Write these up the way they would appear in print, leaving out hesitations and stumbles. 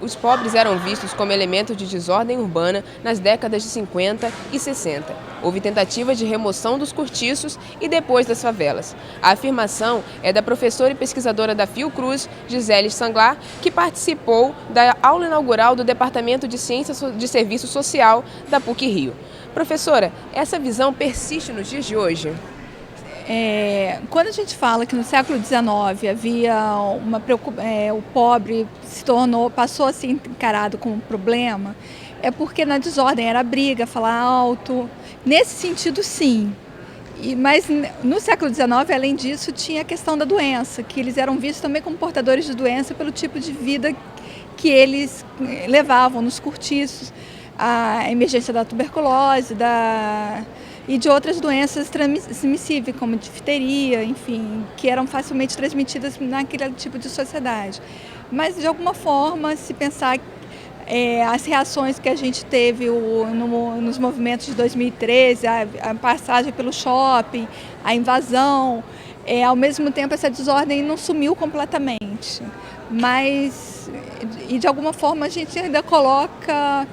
os pobres eram vistos como elementos de desordem urbana nas décadas de 50 e 60. Houve tentativa de remoção dos cortiços e depois das favelas. A afirmação é da professora e pesquisadora da Fiocruz, Gisele Sanglar, que participou da aula inaugural do Departamento de Ciências de Serviço Social da PUC-Rio. Professora, essa visão persiste nos dias de hoje? Quando a gente fala que no século XIX havia o pobre passou a ser encarado como um problema, é porque na desordem era briga, falar alto. Nesse sentido, sim. Mas no século XIX, além disso, tinha a questão da doença, que eles eram vistos também como portadores de doença pelo tipo de vida que eles levavam nos cortiços, a emergência da tuberculose, e de outras doenças transmissíveis, como difteria, enfim, que eram facilmente transmitidas naquele tipo de sociedade. Mas, de alguma forma, se pensar as reações que a gente teve nos movimentos de 2013, a passagem pelo shopping, a invasão, ao mesmo tempo essa desordem não sumiu completamente. Mas, de alguma forma, a gente ainda coloca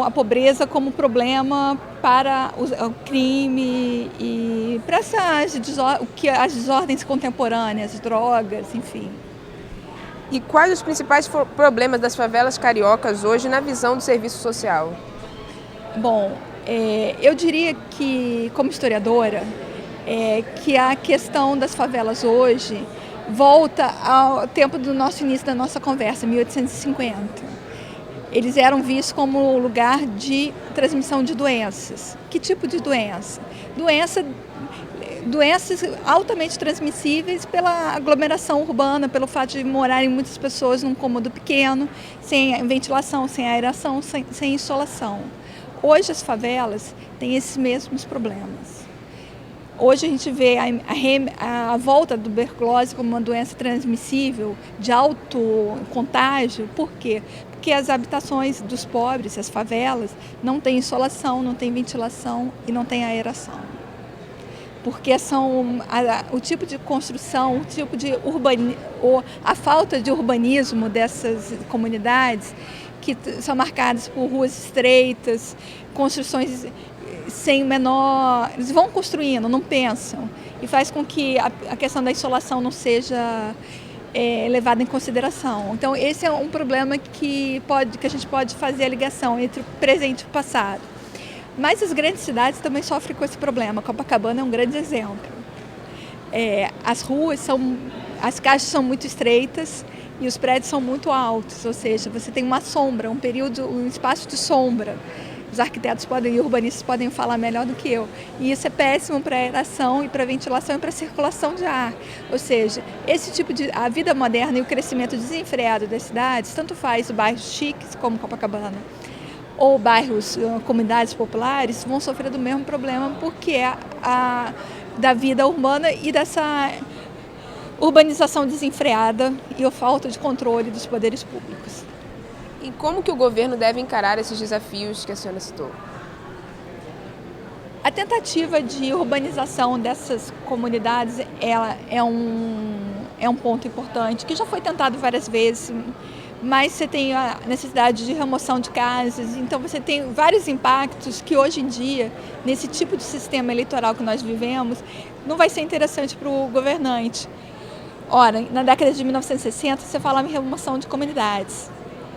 a pobreza como problema para o crime e para as desordens contemporâneas, drogas, enfim. E quais os principais problemas das favelas cariocas hoje na visão do serviço social? Bom, eu diria que, como historiadora, que a questão das favelas hoje volta ao tempo do nosso início da nossa conversa, 1850. Eles eram vistos como lugar de transmissão de doenças. Que tipo de doença? Doenças altamente transmissíveis pela aglomeração urbana, pelo fato de morarem muitas pessoas num cômodo pequeno, sem ventilação, sem aeração, sem insolação. Hoje as favelas têm esses mesmos problemas. Hoje a gente vê a volta da tuberculose como uma doença transmissível de alto contágio. Por quê? Porque as habitações dos pobres, as favelas, não têm insolação, não têm ventilação e não têm aeração. Porque o tipo de construção, o tipo de a falta de urbanismo dessas comunidades, que são marcadas por ruas estreitas, construções sem o menor... Eles vão construindo, não pensam, e faz com que a questão da insolação não seja levada em consideração. Então, esse é um problema que a gente pode fazer a ligação entre o presente e o passado. Mas as grandes cidades também sofrem com esse problema. Copacabana é um grande exemplo. As caixas são muito estreitas e os prédios são muito altos, ou seja, você tem uma sombra, um espaço de sombra. Os arquitetos e urbanistas podem falar melhor do que eu. E isso é péssimo para a aeração e para a ventilação e para a circulação de ar. Ou seja, a vida moderna e o crescimento desenfreado das cidades, tanto faz bairros chiques como Copacabana, ou bairros, comunidades populares, vão sofrer do mesmo problema, porque da vida urbana e dessa urbanização desenfreada e a falta de controle dos poderes públicos. E como que o governo deve encarar esses desafios que a senhora citou? A tentativa de urbanização dessas comunidades é um ponto importante, que já foi tentado várias vezes, mas você tem a necessidade de remoção de casas, então você tem vários impactos que hoje em dia, nesse tipo de sistema eleitoral que nós vivemos, não vai ser interessante para o governante. Ora, na década de 1960, você falava em remoção de comunidades.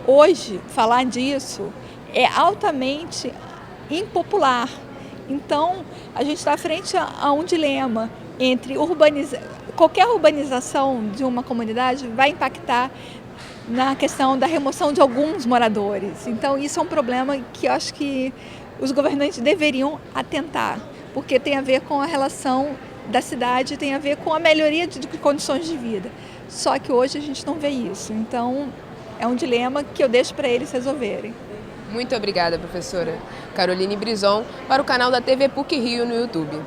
Hoje, falar disso é altamente impopular. Então, a gente está frente a um dilema entre qualquer urbanização de uma comunidade vai impactar na questão da remoção de alguns moradores. Então, isso é um problema que eu acho que os governantes deveriam atentar, porque tem a ver com a relação da cidade, tem a ver com a melhoria de condições de vida. Só que hoje a gente não vê isso. Então, é um dilema que eu deixo para eles resolverem. Muito obrigada, professora. Caroline Brison, para o canal da TV PUC-Rio no YouTube.